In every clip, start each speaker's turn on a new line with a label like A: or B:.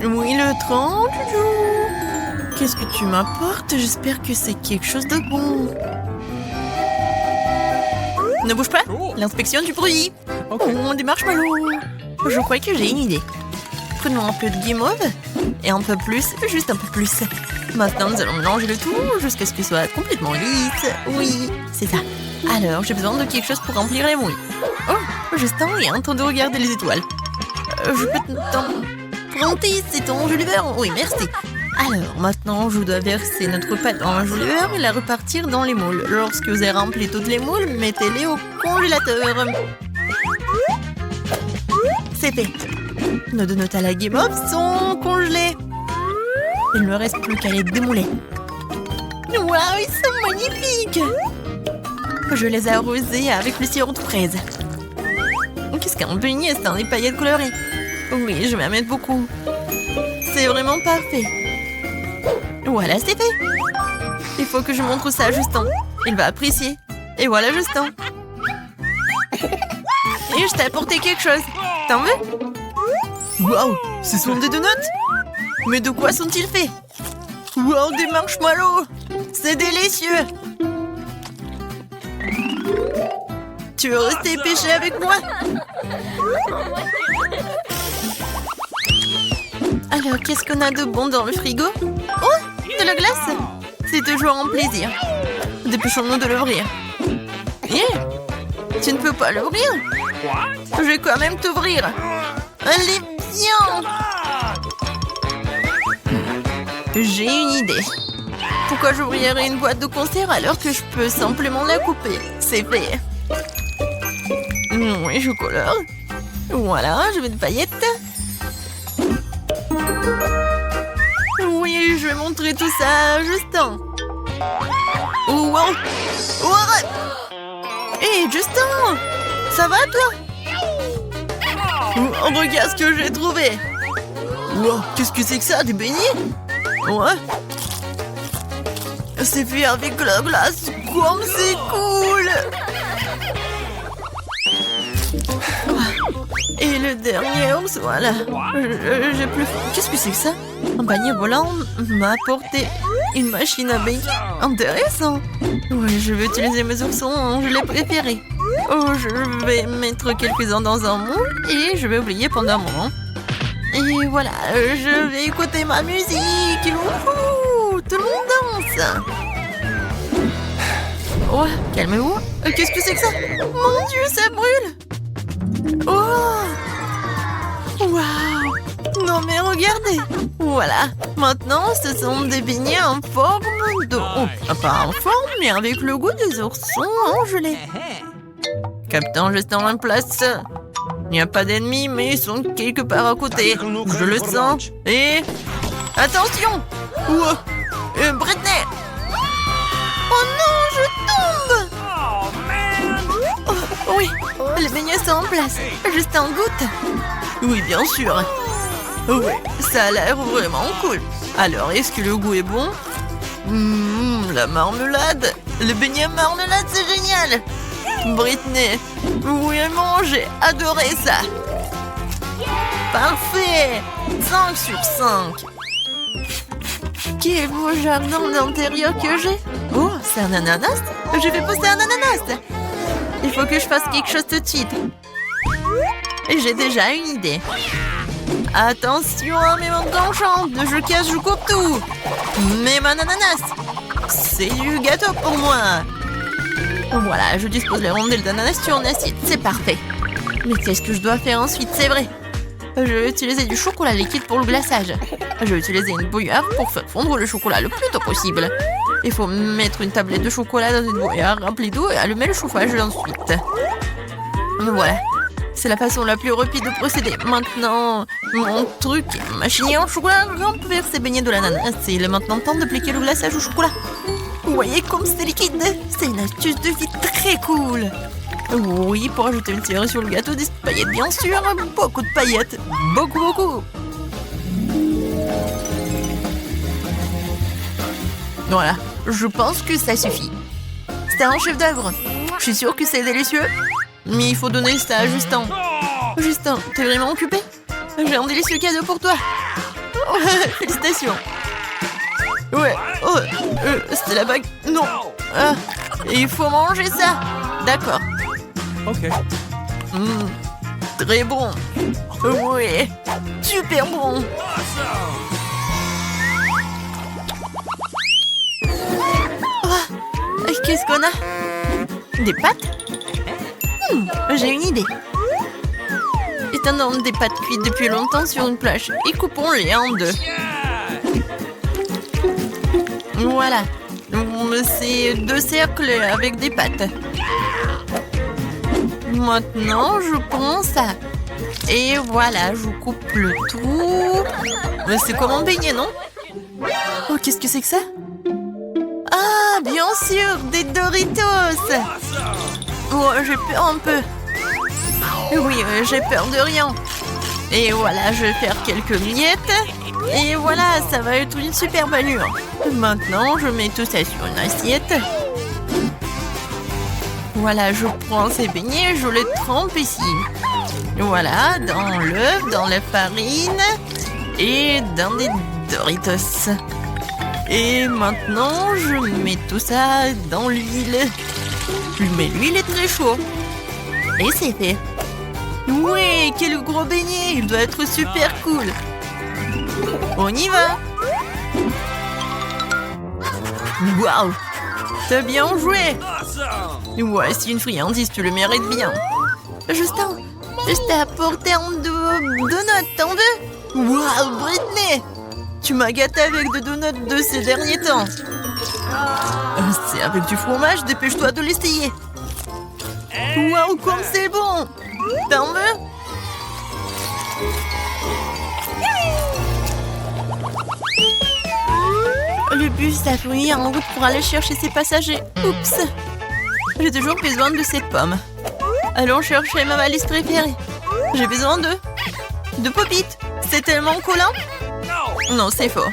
A: Oui, le train, Joujou. Qu'est-ce que tu m'apportes? J'espère que c'est quelque chose de bon. Ne bouge pas, l'inspection du produit. Oh, des marshmallows. Je crois que j'ai une idée. Prenons un peu de guimauve et un peu plus, juste un peu plus. Maintenant, nous allons mélanger le tout jusqu'à ce qu'il soit complètement lisse. Oui, c'est ça. Alors, j'ai besoin de quelque chose pour remplir les moules. Oh, Justin, il y a un temps de regarder les étoiles. Je peux t'emprunter, c'est ton jus de beurre? Oui, merci. Alors, maintenant, je dois verser notre pâte dans un jus de beurre et la repartir dans les moules. Lorsque vous avez rempli toutes les moules, mettez-les au congélateur. C'est fait. Nos donuts à la guimauve sont congelés. Il ne me reste plus qu'à les démouler. Waouh, ils sont magnifiques! Je les ai arrosés avec le sirop de fraise. Qu'est-ce qu'un beignet sans des paillettes colorées? Oui, je vais en mettre beaucoup. C'est vraiment parfait. Voilà, c'est fait. Il faut que je montre ça à Justin. Il va apprécier. Et voilà Justin. Et je t'ai apporté quelque chose. T'en veux? Waouh, ce sont des donuts? Mais de quoi sont-ils faits? Waouh, des marshmallows! C'est délicieux! Tu veux rester pêché avec moi? Alors, qu'est-ce qu'on a de bon dans le frigo? Oh, de la glace! C'est toujours un plaisir. Dépêchons-nous de l'ouvrir. Tu ne peux pas l'ouvrir? Je vais quand même t'ouvrir. Allez, viens! J'ai une idée. Pourquoi j'ouvrirais une boîte de conserve alors que je peux simplement la couper? C'est fait. Oui, je colore. Voilà, je mets des paillettes. Oui, je vais montrer tout ça à Justin. Oh, wow. Oh, arrête! Hé, Justin! Ça va, toi? Oh, regarde ce que j'ai trouvé. Wow, qu'est-ce que c'est que ça? Des beignets? Ouais. C'est fait avec la glace. Comme c'est cool! Et le dernier ours, voilà. J'ai plus faim. Qu'est-ce que c'est que ça? Un panier volant m'a apporté une machine à billes. Intéressant. Oui, je vais utiliser mes oursons, je les préférés. Oh, je vais mettre quelques-uns dans un moule et je vais oublier pendant un moment. Et voilà, je vais écouter ma musique. Wouhou, tout le monde danse. Oh, calmez-vous. Qu'est-ce que c'est que ça? Mon Dieu, ça brûle. Oh! Waouh! Non mais regardez! Voilà! Maintenant, ce sont des beignets en forme de... Oh, pas en forme, mais avec le goût des oursons gelés. Captain Justin en place. Il n'y a pas d'ennemis, mais ils sont quelque part à côté. Je le sens. Et... Attention! Britney! Oh non, je tombe! Oh, oui, les beignets sont en place. Juste en goutte. Oui, bien sûr. Oui, ça a l'air vraiment cool. Alors, est-ce que le goût est bon? La marmelade. Le beignet marmelade, c'est génial. Britney, vraiment, j'ai adoré ça. Parfait. 5 sur 5. Quel beau jardin d'intérieur que j'ai. Oh, c'est un ananas? Je vais pousser un ananas. Il faut que je fasse quelque chose tout de suite. J'ai déjà une idée. Attention à mes mains d'enchant. Je casse, je coupe tout. Mais mon ananas, c'est du gâteau pour moi. Voilà, je dispose les rondelles d'ananas sur une assiette. C'est parfait. Mais qu'est-ce que je dois faire ensuite? C'est vrai. Je vais utiliser du chocolat liquide pour le glaçage. Je vais utiliser une bouilloire pour faire fondre le chocolat le plus tôt possible. Il faut mettre une tablette de chocolat dans une bouilloire remplie d'eau et allumer le chauffage ensuite. Voilà. C'est la façon la plus rapide de procéder. Maintenant, mon truc, machine en chocolat remplir ces beignets de l'ananas. Il est maintenant temps d'appliquer le glaçage au chocolat. Vous voyez comme c'est liquide? C'est une astuce de vie très cool. Oui, pour ajouter une cerise sur le gâteau, des paillettes bien sûr. Beaucoup de paillettes. Beaucoup, beaucoup. Voilà, je pense que ça suffit. C'est un chef d'œuvre. Je suis sûre que c'est délicieux. Mais il faut donner ça à Justin. Justin, t'es vraiment occupé? J'ai un délicieux cadeau pour toi. Félicitations. Ouais, oh, c'était la bague. Non. Ah, il faut manger ça. D'accord.
B: Ok.
A: Très bon. Ouais, super bon. Oh, qu'est-ce qu'on a? Des pâtes? J'ai une idée. Étendons des pâtes cuites depuis longtemps sur une planche et coupons-les en deux. Voilà. C'est 2 cercles avec des pâtes. Maintenant, je prends ça. Et voilà, je coupe le tout. C'est comme un beignet, non? Oh, qu'est-ce que c'est que ça? Ah, bien sûr, des Doritos. Oh, j'ai peur un peu. Oui, j'ai peur de rien. Et voilà, je vais faire quelques miettes. Et voilà, ça va être une superbe allure. Maintenant, je mets tout ça sur une assiette. Voilà, je prends ces beignets, je les trempe ici. Voilà, dans l'œuf, dans la farine et dans des Doritos. Et maintenant, je mets tout ça dans l'huile. Mais l'huile est très chaude. Et c'est fait. Ouais, quel gros beignet, il doit être super cool. On y va. Waouh, t'as bien joué. Ouais, c'est une friandise, tu le mérites bien. Justin, je t'ai apporté un donut, t'en veux? Waouh, Britney, tu m'as gâté avec des donuts de ces derniers temps. C'est avec du fromage, dépêche-toi de l'essayer. Waouh, comme c'est bon. T'en veux? Le bus s'appuie en route pour aller chercher ses passagers. Oups! J'ai toujours besoin de ces pommes. Allons chercher ma valise préférée. J'ai besoin de pop-it. C'est tellement collant. Non, c'est faux.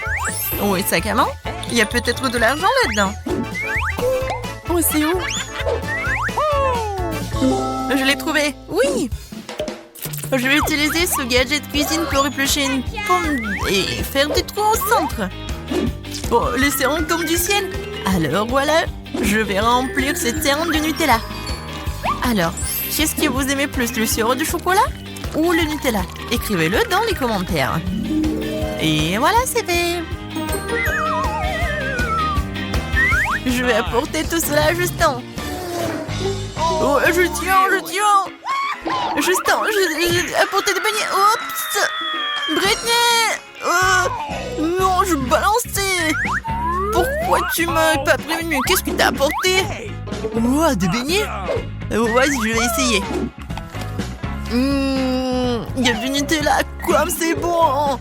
A: Oui, sac à main. Il y a peut-être de l'argent là-dedans. Oh, c'est où? Je l'ai trouvé. Oui! Je vais utiliser ce gadget cuisine pour éplucher une pomme et faire des trous au centre. Oh, les cerons tombent du ciel. Alors voilà, je vais remplir ces cerons de Nutella. Alors, qu'est-ce que vous aimez plus, le sirop de chocolat ou le Nutella? Écrivez-le dans les commentaires. Et voilà, c'est fait. Je vais apporter tout cela à Justin. Oh, je tiens. Justin, j'ai apporté des beignets. Oups! Britney! Non, je balançais. Pourquoi tu m'as pas prévenu? Qu'est-ce que t'as apporté? Oh, des beignets? Vas-y, je vais essayer. Il y a du Nutella, comme c'est bon.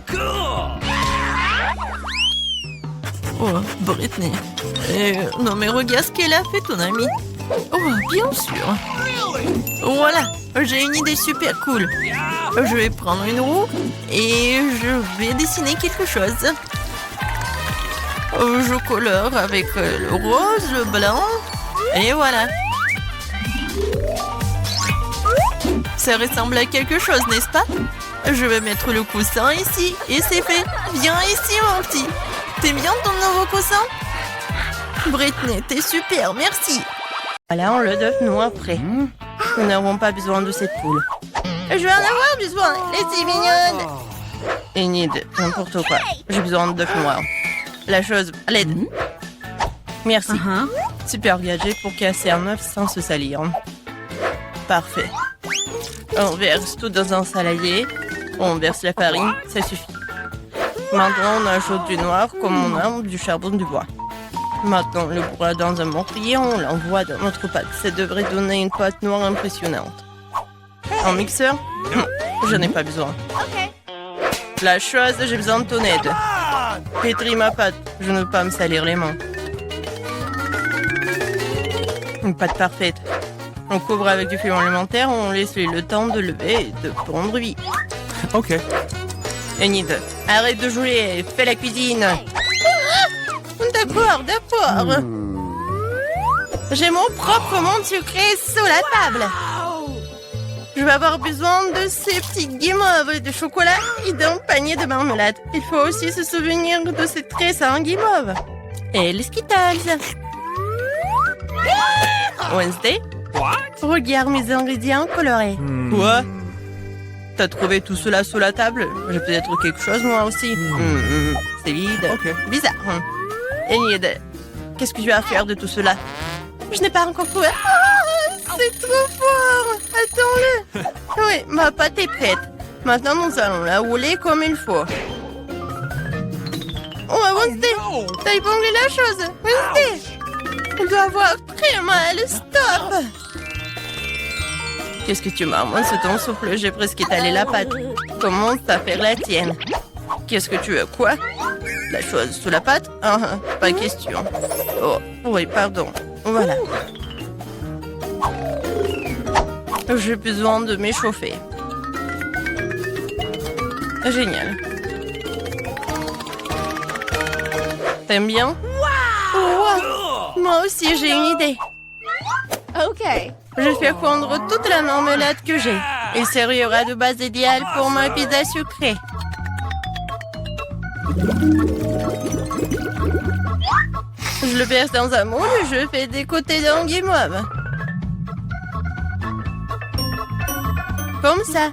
A: Oh, Britney. Non mais regarde ce qu'elle a fait, ton amie. Oh, bien sûr. Voilà, j'ai une idée super cool. Je vais prendre une roue et je vais dessiner quelque chose. Je colore avec le rose, le blanc et voilà. Ça ressemble à quelque chose, n'est-ce pas? Je vais mettre le coussin ici et c'est fait. Viens ici, mon petit. T'aimes bien ton nouveau coussin? Britney, t'es super, merci. Voilà, on le d'œuf noir prêt. Nous n'avons pas besoin de cette poule. Je vais en avoir besoin. Laissez mignonne. Enid, n'importe quoi. J'ai besoin d'œuf noir. La chose à l'aide. Merci. Super gadget pour casser un œuf sans se salir. Parfait. On verse tout dans un saladier. On verse la farine, ça suffit. Maintenant, on ajoute du noir comme on a du charbon du bois. Maintenant, on le broie dans un mortier, on l'envoie dans notre pâte. Ça devrait donner une pâte noire impressionnante. Un mixeur? Je n'ai pas besoin. La chose, j'ai besoin de ton aide. Pétris ma pâte, je ne veux pas me salir les mains. Une pâte parfaite. On couvre avec du fluide alimentaire, on laisse le temps de lever et de pondre vite.
B: Ok.
A: Enid, arrête de jouer, fais la cuisine. D'accord. J'ai mon propre monde sucré sous la table.
C: Je vais avoir besoin de ces petits guimauves de chocolat et d'un panier de marmelade. Il faut aussi se souvenir de ces très sains guimauves. Et les Skittles. Wednesday, regarde mes ingrédients colorés. Quoi? T'as trouvé tout cela sous la table? J'ai peut-être quelque chose moi aussi. C'est vide.
B: Ok.
C: Bizarre. Enid, qu'est-ce que tu vas faire de tout cela? Je n'ai pas encore trouvé. Ah, c'est trop fort! Attends-le! Oui, ma pâte est prête. Maintenant, nous allons la rouler comme il faut. Oh, Wednesday! T'as épinglé la chose! Wednesday! Elle doit avoir très mal. Stop! Qu'est-ce que tu marmonnes sous ton souffle? J'ai presque étalé la pâte. Commence à faire la tienne. Qu'est-ce que tu veux? Quoi? La chose sous la pâte? Pas question. Oh, oui, pardon. Voilà. J'ai besoin de m'échauffer. Génial. T'aimes bien? Wow! Moi aussi, j'ai une idée.
D: OK.
C: Je vais faire fondre toute la marmelade que j'ai. Il servira de base idéale pour ma pizza sucrée. Je le verse dans un moule et je fais des côtés d'un guimauve. Comme ça.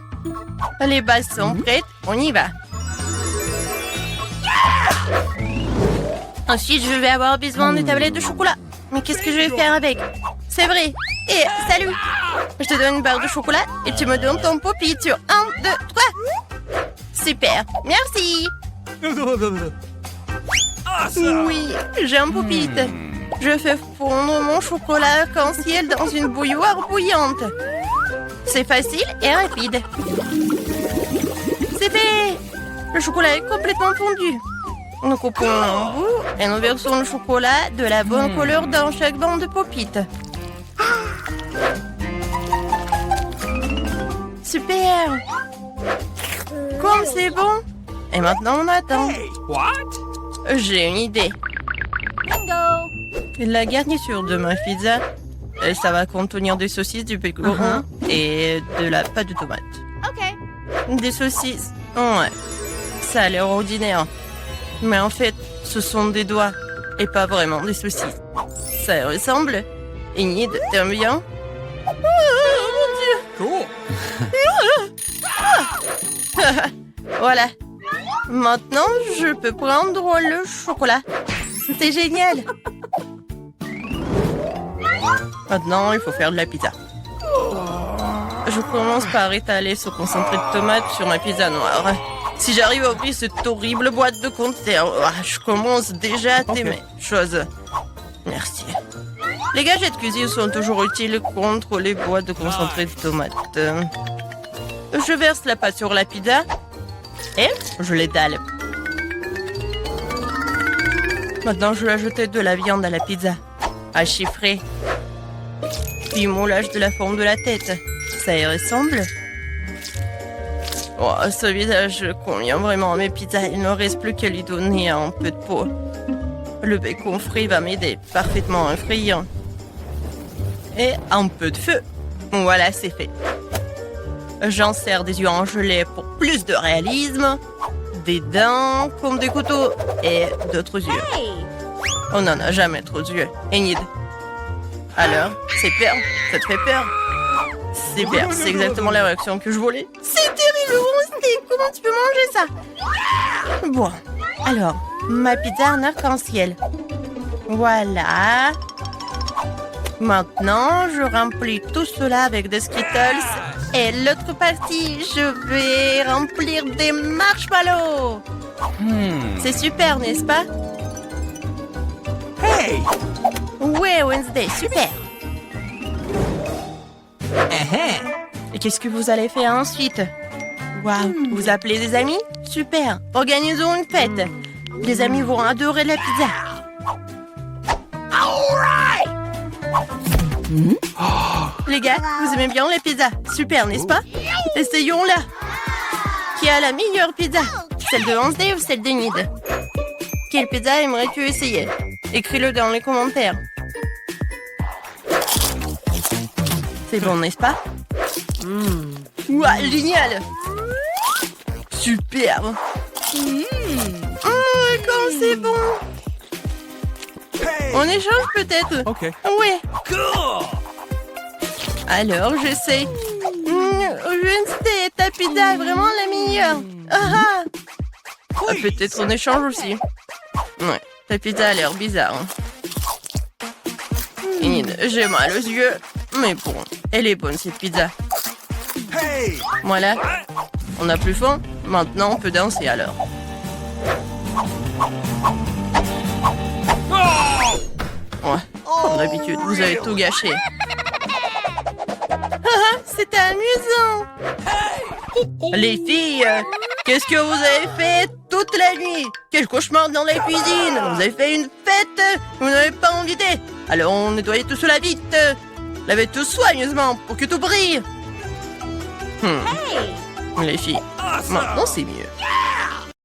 C: Les bases sont prêtes, on y va. Ensuite, je vais avoir besoin de tablettes de chocolat. Mais qu'est-ce que je vais faire avec? C'est vrai. Et salut! Je te donne une barre de chocolat et tu me donnes ton pop-it sur 1, 2, 3. Super, merci! Oui, j'ai un pop-it. Je fais fondre mon chocolat arc-en-ciel dans une bouilloire bouillante. C'est facile et rapide. C'est fait! Le chocolat est complètement fondu. Nous coupons un bout et nous versons le chocolat de la bonne couleur dans chaque bande de pop-it. Super! Comme c'est bon! Et maintenant on attend. J'ai une idée.
D: Bingo!
C: La garniture de ma pizza, ça va contenir des saucisses, du bacon et de la pâte de tomate.
D: OK.
C: Des saucisses? Ouais. Ça a l'air ordinaire. Mais en fait, ce sont des doigts et pas vraiment des saucisses. Ça y ressemble. Enid, t'aimes bien? Oh, mon Dieu!
B: Cool.
C: Voilà. Maintenant, je peux prendre le chocolat. C'est génial. Maintenant, il faut faire de la pizza. Je commence par étaler ce concentré de tomate sur ma pizza noire. Si j'arrive à ouvrir cette horrible boîte de conserve, je commence déjà à t'aimer. Chose. Merci. Les gadgets de cuisine sont toujours utiles contre les boîtes de concentré de tomates. Je verse la pâte sur la pizza et je l'étale. Maintenant, je vais ajouter de la viande à la pizza, à chiffrer. Puis moulage de la forme de la tête. Ça y ressemble. Oh, ce visage convient vraiment à mes pizzas. Il ne reste plus qu'à lui donner un peu de peau. Le bacon frit va m'aider parfaitement à frire. Et un peu de feu. Voilà, c'est fait. J'en sers des yeux en gelée pour plus de réalisme. Des dents comme des couteaux et d'autres yeux.
D: Hey!
C: On n'en a jamais trop d'yeux. Enid. Alors, c'est peur? Ça te fait peur? Super, c'est exactement la réaction que je voulais. C'est terrible, Wednesday. Comment tu peux manger ça? Bon, alors, ma pizza en arc-en-ciel. Voilà. Maintenant, je remplis tout cela avec des Skittles. Et l'autre partie, je vais remplir des marshmallows. C'est super, n'est-ce pas?
B: Hey!
C: Ouais, Wednesday, super. Et qu'est-ce que vous allez faire ensuite? Waouh, vous appelez des amis? Super, organisons une fête. Les amis vont adorer la pizza. Les gars, vous aimez bien les pizzas? Super, n'est-ce pas? Essayons-la. Qui a la meilleure pizza? Celle de Wednesday ou celle d'Enid? Quelle pizza aimerais-tu essayer? Écris-le dans les commentaires. C'est bon, n'est-ce pas? Ouah, génial. Superbe. Comme c'est bon. On échange peut-être.
B: Okay.
C: Ouais. Alors, j'essaie. Wednesday, ta pizza est vraiment la meilleure. Ah, ah. Peut-être on échange aussi. Ouais, ta pizza a l'air bizarre. J'ai mal aux yeux. Mais bon, elle est bonne cette pizza. Voilà. On n'a plus faim. Maintenant, on peut danser alors. Ouais, comme d'habitude, vous avez tout gâché. Ah, c'était amusant. Les filles, qu'est-ce que vous avez fait toute la nuit? Quel cauchemar dans la cuisine. Vous avez fait une fête. Vous n'avez pas invité. Alors on nettoyait tout cela vite. Lavez tout soigneusement pour que tout brille. Les filles, maintenant c'est mieux.